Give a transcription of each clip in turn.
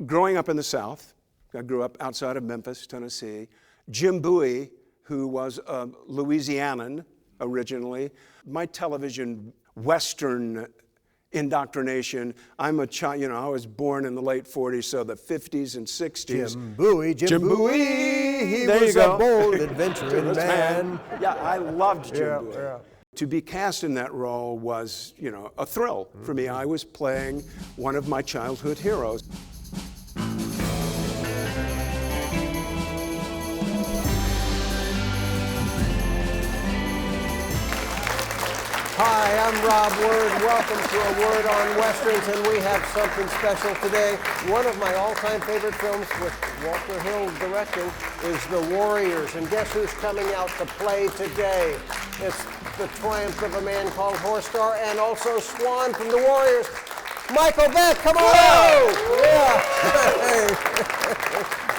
growing up in the South, I grew up outside of Memphis, Tennessee. Jim Bowie, who was a Louisianan originally, my television Western indoctrination. I'm a child, I was born in the late 40s, so the 50s and 60s. Jim Bowie, he was a bold adventuring man. Yeah, I loved Jim Bowie. Yeah. To be cast in that role was, a thrill for me. I was playing one of my childhood heroes. Hi, I'm Rob Word. Welcome to A Word on Westerns, and we have something special today. One of my all-time favorite films with Walter Hill directing is The Warriors, and guess who's coming out to play today? It's the triumph of a man called Horse-Star, and also Swan from The Warriors. Michael Beck, come on out! Yeah.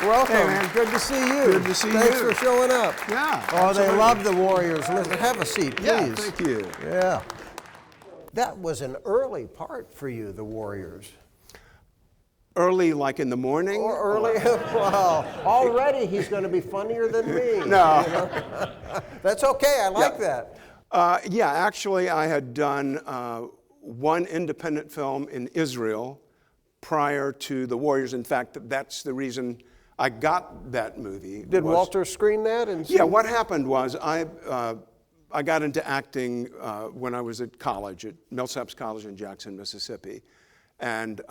Welcome. Hey, man. Good to see you. Good to see you. Thanks for showing up. Yeah. Oh, absolutely. They love The Warriors. Have a seat, please. Yeah, thank you. Yeah. That was an early part for you, The Warriors. Early, like in the morning? Or early? Well, already he's going to be funnier than me. No. That's okay. I like that. Yeah, actually, I had done one independent film in Israel prior to The Warriors. In fact, that's the reason I got that movie. Did Walter screen that? Yeah, what happened was I got into acting when I was at college, at Millsaps College in Jackson, Mississippi. And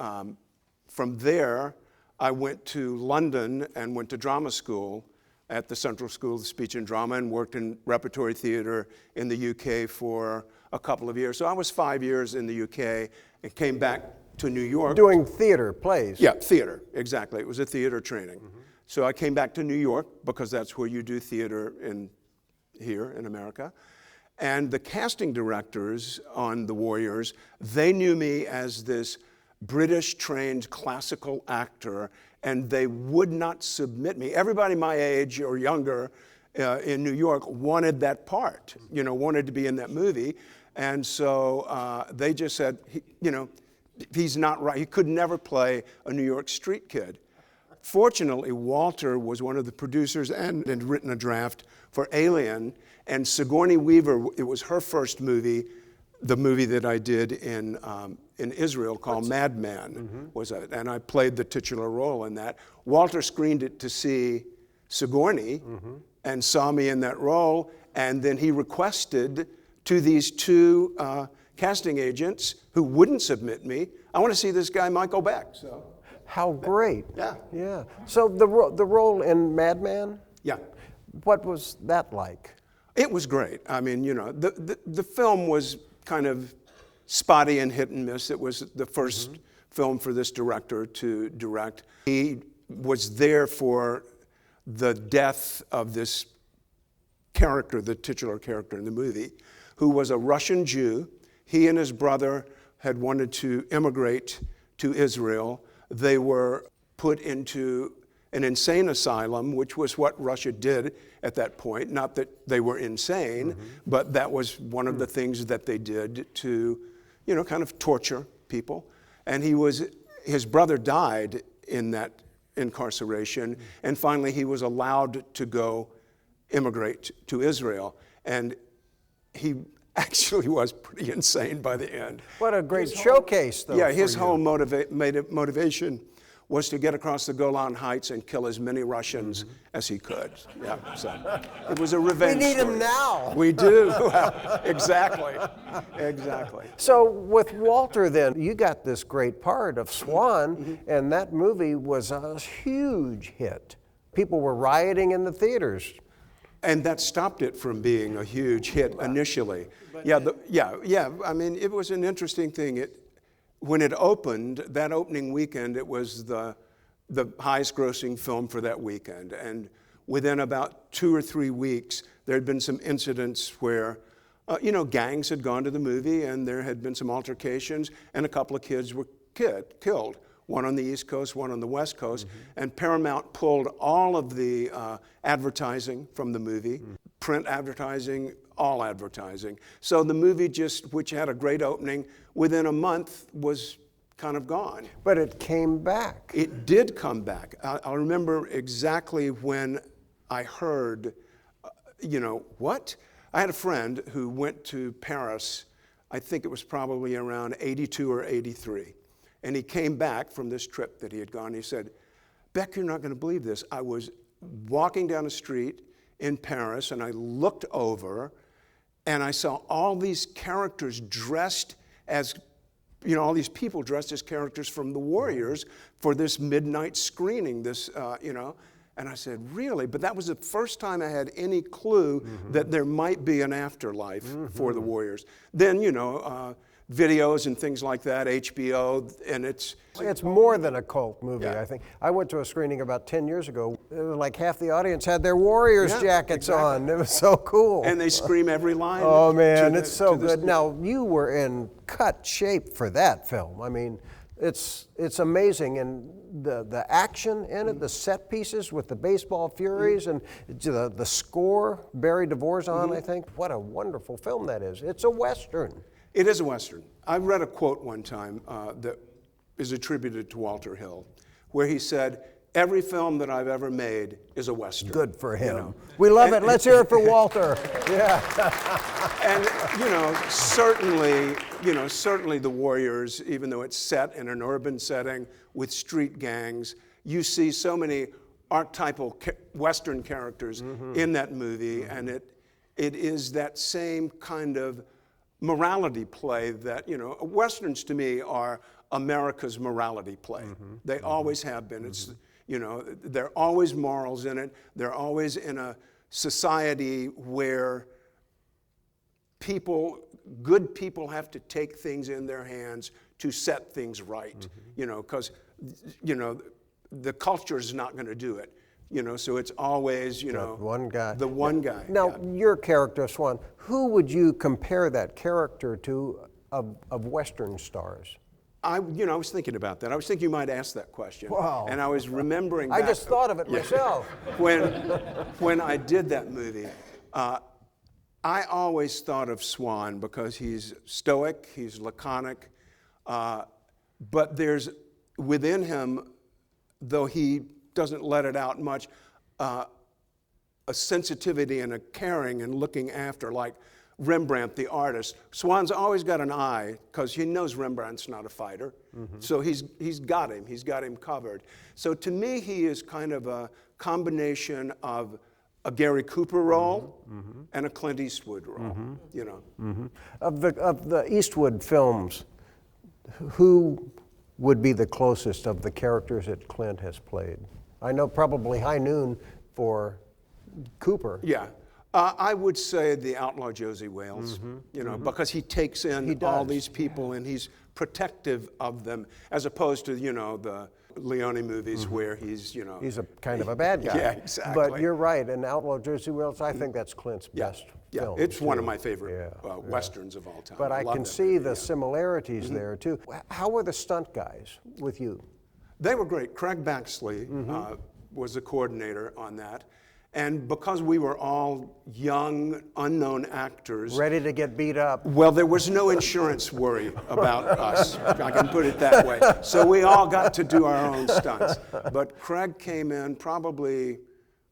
from there, I went to London and went to drama school at the Central School of Speech and Drama and worked in repertory theater in the UK for a couple of years. So I was 5 years in the UK and came back to New York. Doing theater, plays. Yeah, theater, exactly. It was a theater training. Mm-hmm. So I came back to New York because that's where you do theater here in America. And the casting directors on The Warriors, they knew me as this British-trained classical actor, and they would not submit me. Everybody my age or younger in New York wanted that part, wanted to be in that movie. And so they just said, he's not right. He could never play a New York street kid. Fortunately, Walter was one of the producers and had written a draft for Alien, and Sigourney Weaver, it was her first movie, the movie that I did in Israel called Madman, was it? And I played the titular role in that. Walter screened it to see Sigourney and saw me in that role, and then he requested to these two casting agents who wouldn't submit me, I want to see this guy Michael Beck. So, how great! Yeah. So the role in Madman. Yeah. What was that like? It was great. I mean, the film was kind of spotty and hit and miss. It was the first film for this director to direct. He was there for the death of this character, the titular character in the movie, who was a Russian Jew. He and his brother had wanted to immigrate to Israel. They were put into an insane asylum, which was what Russia did at that point. Not that they were insane, but that was one of the things that they did to, kind of torture people. And his brother died in that incarceration, and finally he was allowed to go immigrate to Israel. And he actually was pretty insane by the end. What a great showcase, though. Yeah, his whole motivation was to get across the Golan Heights and kill as many Russians as he could. Yeah, so it was a revenge We need story. him now. We do. Well, exactly. So with Walter, then, you got this great part of Swan, and that movie was a huge hit. People were rioting in the theaters. And that stopped it from being a huge hit initially. Yeah. I mean, it was an interesting thing. When it opened, that opening weekend, it was the highest grossing film for that weekend. And within about 2 or 3 weeks, there had been some incidents where, gangs had gone to the movie and there had been some altercations and a couple of kids were killed. One on the East Coast, one on the West Coast. And Paramount pulled all of the advertising from the movie, print advertising, all advertising. So the movie which had a great opening, within a month was kind of gone. But it came back. It did come back. I remember exactly when I heard, what? I had a friend who went to Paris, I think it was probably around 82 or 83. And he came back from this trip that he had gone. He said, Beck, you're not going to believe this. I was walking down the street in Paris, and I looked over, and I saw all these characters dressed as, all these people dressed as characters from the Warriors for this midnight screening, And I said, really? But that was the first time I had any clue that there might be an afterlife for the Warriors. Then, videos and things like that, HBO, and it's more than a cult movie, Yeah. I think. I went to a screening about 10 years ago. It was like half the audience had their Warriors jackets on. It was so cool. And they scream every line. Oh, man, it's so good. Now, you were in cut shape for that film. I mean, it's amazing. And the action in it, the set pieces with the baseball furies, and the score, Barry DeVorzon, I think. What a wonderful film that is. It's a Western. It is a Western. I read a quote one time that is attributed to Walter Hill, where he said, every film that I've ever made is a Western. Good for him. We love it. Let's hear it for Walter. Yeah. And, certainly the Warriors, even though it's set in an urban setting with street gangs, you see so many archetypal Western characters in that movie, and it is that same kind of morality play that, Westerns to me are America's morality play. They always have been. It's, there are always morals in it. They're always in a society where good people have to take things in their hands to set things right, because, the culture is not going to do it. So it's always, one guy. The one guy. Now, your character, Swan, who would you compare that character to of Western stars? I was thinking about that. I was thinking you might ask that question. Wow. And I was remembering I back, just thought of it myself. When I did that movie, I always thought of Swan because he's stoic, he's laconic, but there's within him, though he doesn't let it out much, a sensitivity and a caring and looking after, like Rembrandt, the artist. Swan's always got an eye because he knows Rembrandt's not a fighter. So he's got him covered. So to me, he is kind of a combination of a Gary Cooper role and a Clint Eastwood role, Of the Eastwood films, who would be the closest of the characters that Clint has played? I know probably High Noon for Cooper. Yeah. I would say the outlaw Josie Wales, because he takes in all these people and he's protective of them, as opposed to, the Leone movies where he's, He's a kind of a bad guy. Yeah, exactly. But you're right, in Outlaw Josie Wales, I think that's Clint's best film. It's one too. of my favorite Westerns of all time. But I love can that see movie, the similarities there too. How were the stunt guys with you? They were great. Craig Baxley was the coordinator on that. And because we were all young, unknown actors. Ready to get beat up. Well, there was no insurance worry about us. I can put it that way. So we all got to do our own stunts. But Craig came in probably,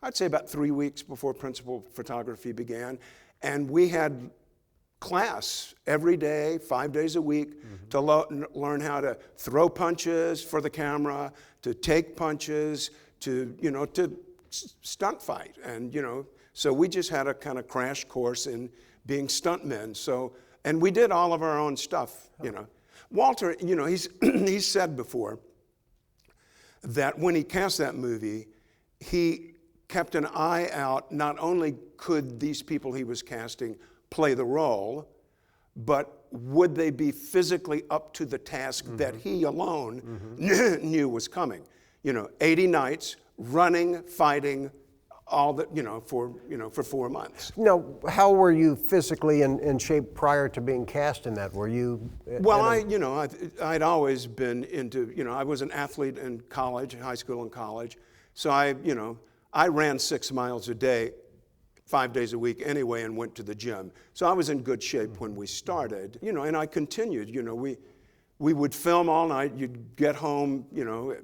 I'd say about 3 weeks before principal photography began. And we had class every day, 5 days a week, to learn how to throw punches for the camera, to take punches, to stunt fight. And, so we just had a kind of crash course in being stuntmen. So, and we did all of our own stuff, Walter, he's said before that when he cast that movie, he kept an eye out. Not only could these people he was casting play the role, but would they be physically up to the task that he alone knew was coming? 80 nights, running, fighting, all that, for 4 months. Now, how were you physically in shape prior to being cast in that? Were you? Well, I'd always been into, I was an athlete in college, high school and college. So I ran 6 miles a day, 5 days a week anyway, and went to the gym. So I was in good shape when we started, and I continued, we would film all night. You'd get home, you know,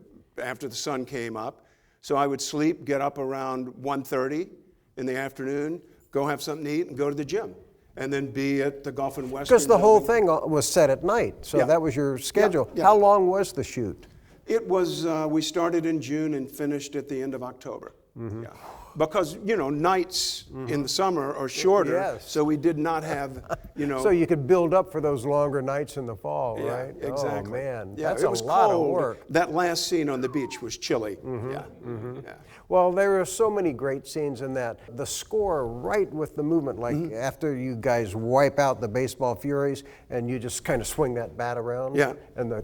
after the sun came up. So I would sleep, get up around 1:30 in the afternoon, go have something to eat, and go to the gym. And then be at the Gulf and Western. Because the whole thing was set at night, so Yeah. that was your schedule. Yeah. How long was the shoot? It was, we started in June and finished at the end of October. Mm-hmm. Yeah. Because, you know, nights in the summer are shorter, Yes. so we did not have, you know. So you could build up for those longer nights in the fall, Yeah, right? exactly. Oh, man, Yeah, that's it a was lot cold. of work. That last scene on the beach was chilly. Mm-hmm. Yeah. Yeah. Well, there are so many great scenes in that. The score right with the movement, like after you guys wipe out the baseball furies and you just kind of swing that bat around. Yeah. And the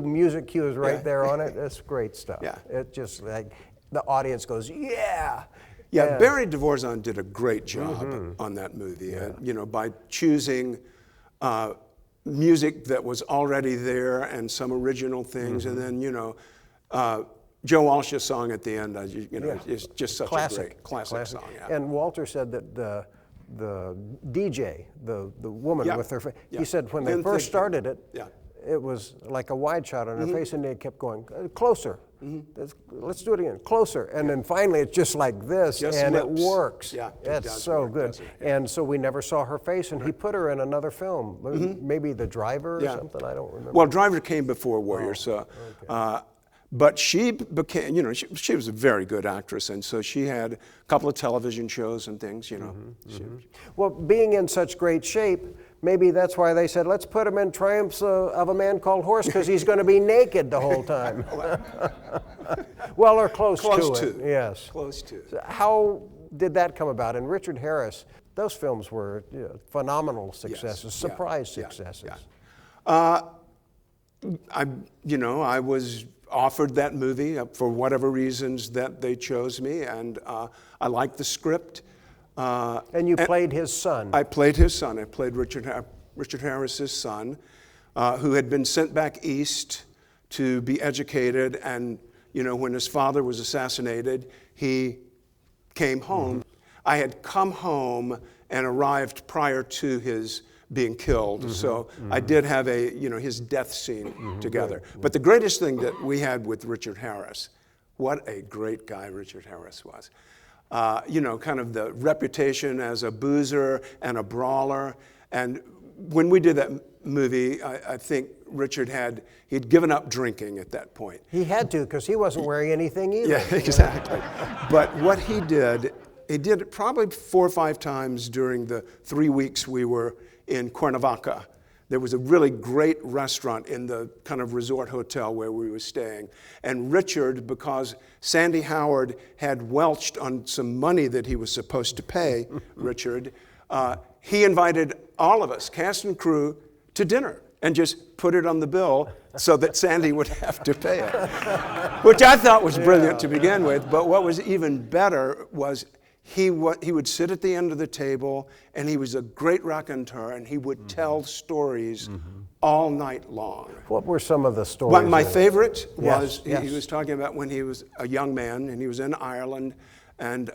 music cue is right Yeah. there on it. It's great stuff. Yeah. It just like the audience goes, yeah. Yeah, And- Barry Dvorak did a great job on that movie. You know, by choosing music that was already there and some original things, and then you know, Joe Walsh's song at the end. You know, is just such a great classic song. Yeah. And Walter said that the DJ, the woman Yeah. with her, Yeah. he said when they Then first think- started it, Yeah. it was like a wide shot on her face, and they kept going closer. Let's do it again, closer. And then finally, it's just like this, Just and lips. it works. Yeah, it It's does so work, good. doesn't it? Yeah. And so we never saw her face, and he put her in another film, maybe The Driver or Yeah. something. I don't remember. Well, Driver came before Warrior, so. But she became, you know, she was a very good actress, and so she had a couple of television shows and things, you know. Well, being in such great shape, maybe that's why they said, let's put him in Triumphs of a Man Called Horse, because he's going to be naked the whole time. Well, or close to it. Yes. Close to. So how did that come about? And Richard Harris, those films were phenomenal successes, Yes. surprise Yeah. successes. I was offered that movie for whatever reasons that they chose me, and I liked the script. And you played his son. I played his son. I played Richard Harris's son, who had been sent back east to be educated, and you know, when his father was assassinated, he came home. I had come home and arrived prior to his being killed, so I did have his death scene together. But the greatest thing that we had with Richard Harris, what a great guy Richard Harris was. Kind of the reputation as a boozer and a brawler. And when we did that movie, I think Richard he'd given up drinking at that point. He had to, because he wasn't wearing anything either. Yeah, exactly. But what he did it probably 4 or 5 times during the 3 weeks we were in Cuernavaca. There was a really great restaurant in the kind of resort hotel where we were staying. And Richard, because Sandy Howard had welched on some money that he was supposed to pay Richard, he invited all of us, cast and crew, to dinner and just put it on the bill so that Sandy would have to pay it. Which I thought was brilliant to begin with, but what was even better was he would sit at the end of the table, and he was a great raconteur, and he would tell stories all night long. What were some of the stories? My favorite was Yes. he was talking about when he was a young man, and he was in Ireland, and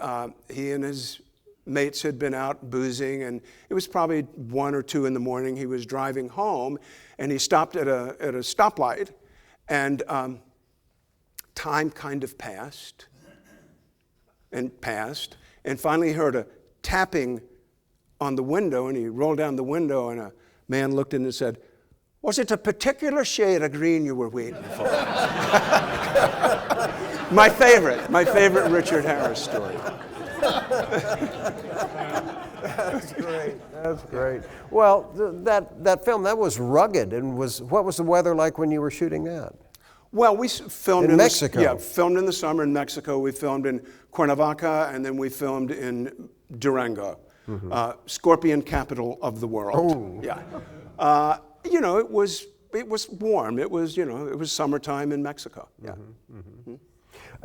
he and his mates had been out boozing, and it was probably 1 or 2 in the morning. He was driving home, and he stopped at a stoplight, and time kind of passed, and finally he heard a tapping on the window, and he rolled down the window, and a man looked in and said, "Was it a particular shade of green you were waiting for?" My favorite Richard Harris story. That's great. That's great. Well, that film, that was rugged, and what was the weather like when you were shooting that? Well, we filmed in Mexico. Filmed in the summer in Mexico. We filmed in Cuernavaca, and then we filmed in Durango, Scorpion capital of the world. Oh. Yeah. It was warm. It was summertime in Mexico. Yeah.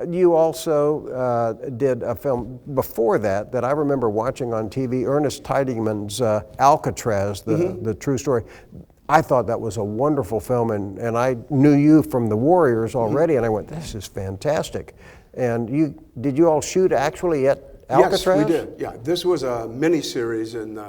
You also did a film before that I remember watching on TV, Ernest Tidingman's Alcatraz, the true story. I thought that was a wonderful film, and I knew you from The Warriors already, and I went, this is fantastic. And did you all shoot actually at Alcatraz? Yes, we did. Yeah, this was a miniseries, and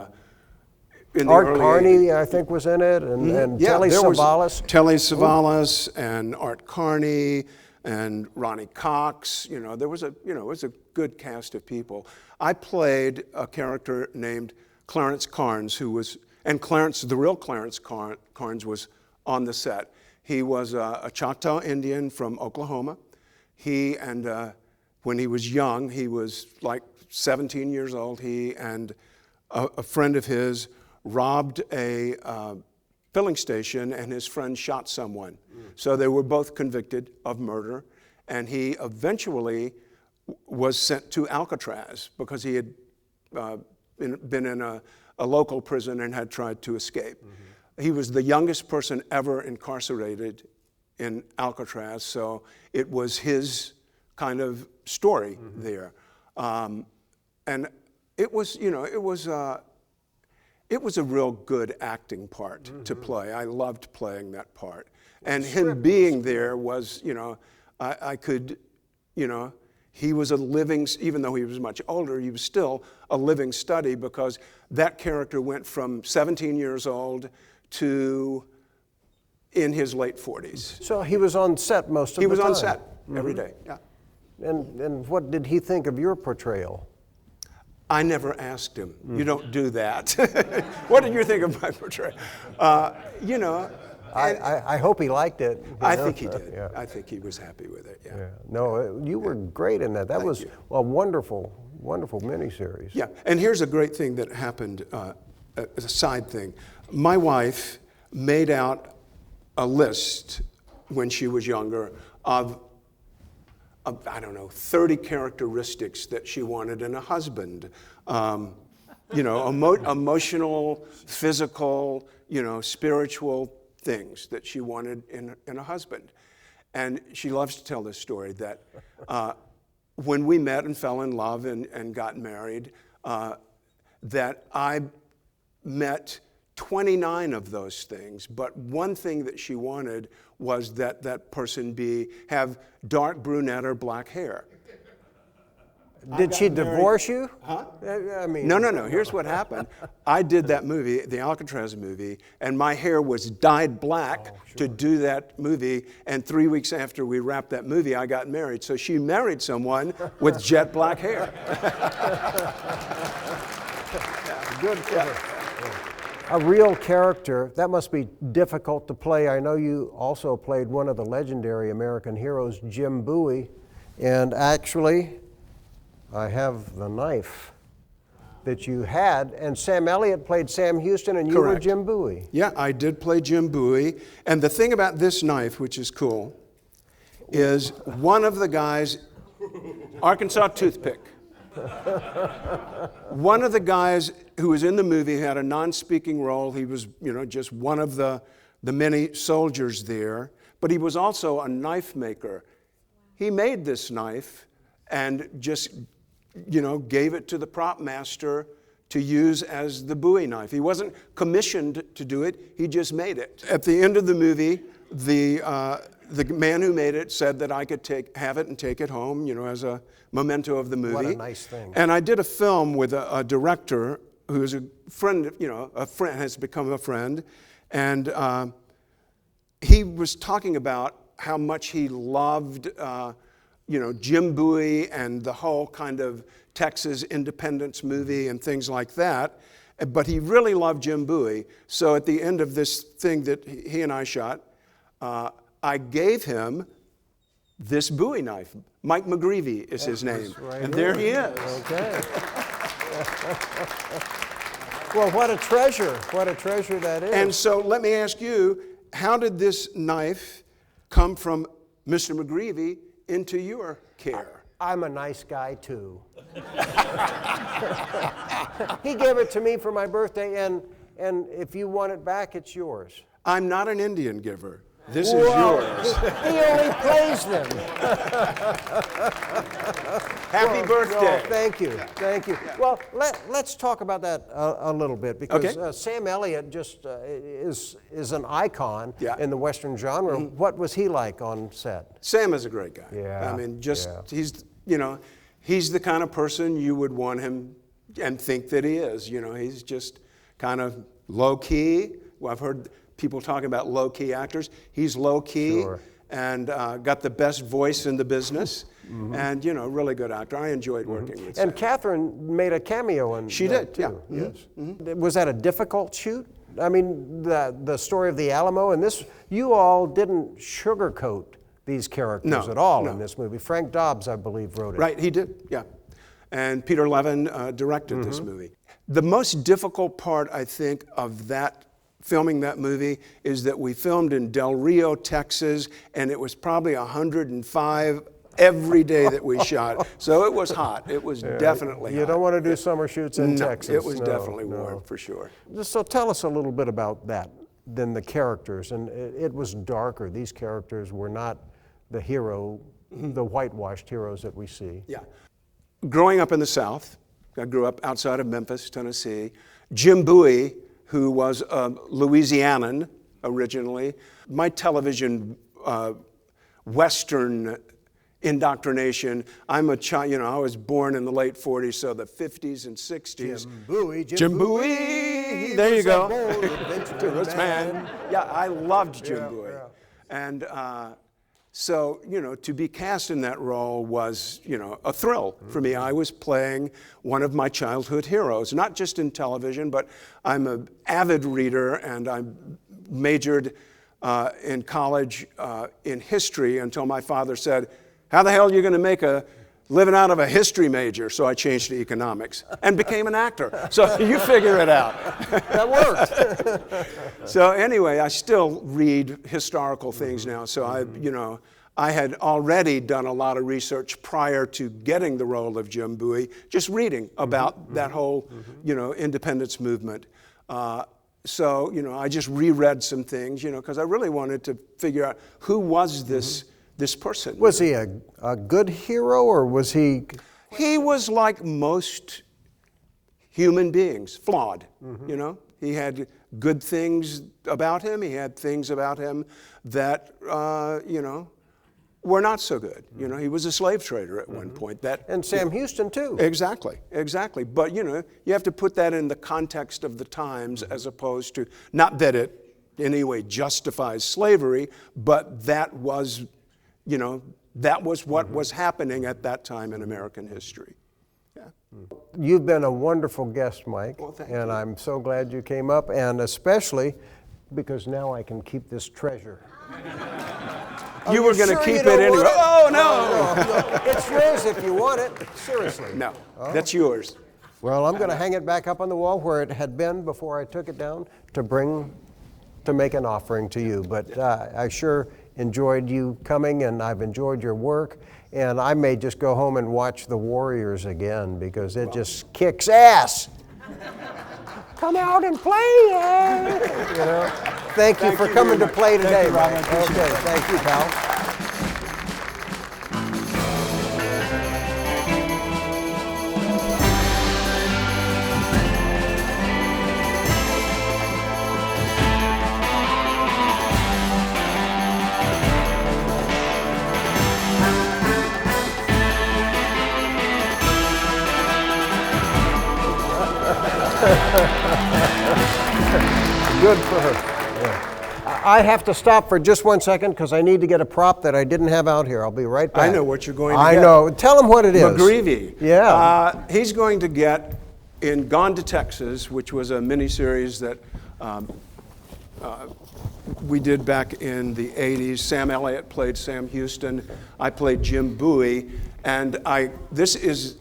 in the Art early Carney, 80s. I think, was in it, and Yeah, Telly there was Savalas. Telly Savalas and Art Carney and Ronnie Cox. You know, there was it was a good cast of people. I played a character named Clarence Carnes, and Clarence, the real Clarence Carnes, was on the set. He was a Choctaw Indian from Oklahoma. When he was young, he was like 17 years old. He and a friend of his robbed a filling station, and his friend shot someone. So they were both convicted of murder, and he eventually was sent to Alcatraz because he had been in a local prison and had tried to escape. He was the youngest person ever incarcerated in Alcatraz, so it was his kind of story there. And it was, it was a real good acting part to play. I loved playing that part. And him being there was, I could, he was a living, even though he was much older, he was still a living study because that character went from 17 years old to in his late 40s. So he was on set most of the time? He was on set every day, yeah. And what did he think of your portrayal? I never asked him. You don't do that. What did you think of my portrayal? I hope he liked it. I think he did. Yeah. I think he was happy with it, yeah. No, you were great in that. That was a wonderful, wonderful miniseries. Yeah, and here's a great thing that happened, as a side thing. My wife made out a list when she was younger of I don't know, 30 characteristics that she wanted in a husband. Emotional, physical, spiritual things that she wanted in a husband. And she loves to tell this story that when we met and fell in love and got married, that I met 29 of those things, but one thing that she wanted was that that person have dark brunette or black hair. Did she divorce you? Huh? I mean, No. Here's what happened. I did that movie, the Alcatraz movie, and my hair was dyed black to do that movie. And 3 weeks after we wrapped that movie, I got married. So she married someone with jet black hair. Good for her. A real character, that must be difficult to play. I know you also played one of the legendary American heroes, Jim Bowie, and actually, I have the knife that you had, and Sam Elliott played Sam Houston, and you were Jim Bowie. Yeah, I did play Jim Bowie, and the thing about this knife, which is cool, is one of the guys, Arkansas toothpick. One of the guys who was in the movie had a non-speaking role. He was, just one of the many soldiers there, but he was also a knife maker. He made this knife and just, gave it to the prop master to use as the Bowie knife. He wasn't commissioned to do it, he just made it. At the end of the movie, the man who made it said that I could have it and take it home, as a memento of the movie. What a nice thing. And I did a film with a director who is a friend, has become a friend, and he was talking about how much he loved, Jim Bowie and the whole kind of Texas independence movie and things like that. But he really loved Jim Bowie. So at the end of this thing that he and I shot, I gave him this Bowie knife. Mike McGreevy is his name. Right and here. there he is. Okay. Well, what a treasure. What a treasure that is. And so let me ask you, how did this knife come from Mr. McGreevy into your care? I'm a nice guy, too. He gave it to me for my birthday, and if you want it back, it's yours. I'm not an Indian giver. This is yours. He only plays them. Happy birthday. No, thank you. Yeah. Well, let's talk about that a little bit, because Sam Elliott just is an icon in the Western genre. What was he like on set? Sam is a great guy. Yeah. I mean, he's the kind of person you would want him and think that he is. He's just kind of low key. Well, I've heard people talking about low key actors. He's low key. Sure. And got the best voice in the business, and really good actor. I enjoyed working with Sam. And Catherine made a cameo in She that, did, too. yeah. Yes. Was that a difficult shoot? I mean, the story of the Alamo and this, you all didn't sugarcoat these characters at all in this movie. Frank Dobbs, I believe, wrote it. Right, he did, yeah. And Peter Levin directed this movie. The most difficult part, I think, of filming that movie is that we filmed in Del Rio, Texas, and it was probably 105 every day that we shot. So it was hot. It was definitely hot. You don't want to do summer shoots in Texas. It was definitely warm, for sure. So tell us a little bit about that, then the characters. And it was darker. These characters were not the hero, the whitewashed heroes that we see. Yeah. Growing up in the South, I grew up outside of Memphis, Tennessee. Jim Bowie, who was a Louisianan originally. My television Western indoctrination, I'm a child, I was born in the late 40s, so the 50s and 60s. Jim Bowie, there you go. Adventurous man. Yeah, I loved Jim Bowie. Yeah. And so, to be cast in that role was, a thrill for me. I was playing one of my childhood heroes, not just in television, but I'm an avid reader, and I majored in college in history until my father said, "How the hell are you going to make a living out of a history major?" So I changed to economics and became an actor. So you figure it out. That worked. So anyway, I still read historical things now. So I had already done a lot of research prior to getting the role of Jim Bowie, just reading about that whole, independence movement. So I just reread some things, because I really wanted to figure out who was this person. Was he a good hero, or was he? He was like most human beings, flawed, He had good things about him. He had things about him that, were not so good. He was a slave trader at one point. And Sam Houston, too. Exactly. But, you have to put that in the context of the times as opposed to, not that it in any way justifies slavery, but that was, what was happening at that time in American history. Yeah. You've been a wonderful guest, Mike. Well, thank and you. I'm so glad you came up, and especially because now I can keep this treasure. You were going to keep it anyway. Oh, no. It's yours if you want it. Seriously. No, that's yours. Well, I'm going to hang it back up on the wall where it had been before I took it down to make an offering to you. But I sure enjoyed you coming, and I've enjoyed your work. And I may just go home and watch The Warriors again because it just kicks ass. Come out and play, Thank you for coming to play today, Mike. Okay, thank you, pal. Good for her. Yeah. I have to stop for just 1 second because I need to get a prop that I didn't have out here. I'll be right back. I know what you're going to get. I know. Tell them what it is. McGreevy. Yeah. He's going to get in Gone to Texas, which was a miniseries that we did back in the 80s. Sam Elliott played Sam Houston. I played Jim Bowie. And this is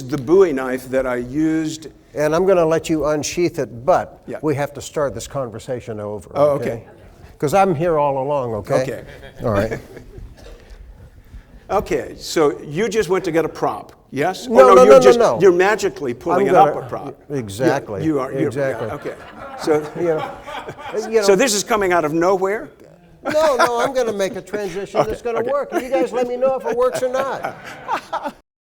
the Bowie knife that I used. And I'm going to let you unsheath it, but Yeah. we have to start this conversation over. Oh, okay. Because I'm here all along, okay? Okay. All right. Okay, so you just went to get a prop, yes? No, or no, no. You're magically pulling up a prop. Exactly. You are. Exactly. Yeah, okay. So, You know, so this is coming out of nowhere? no, I'm going to make a transition that's going to work. You guys let me know if it works or not.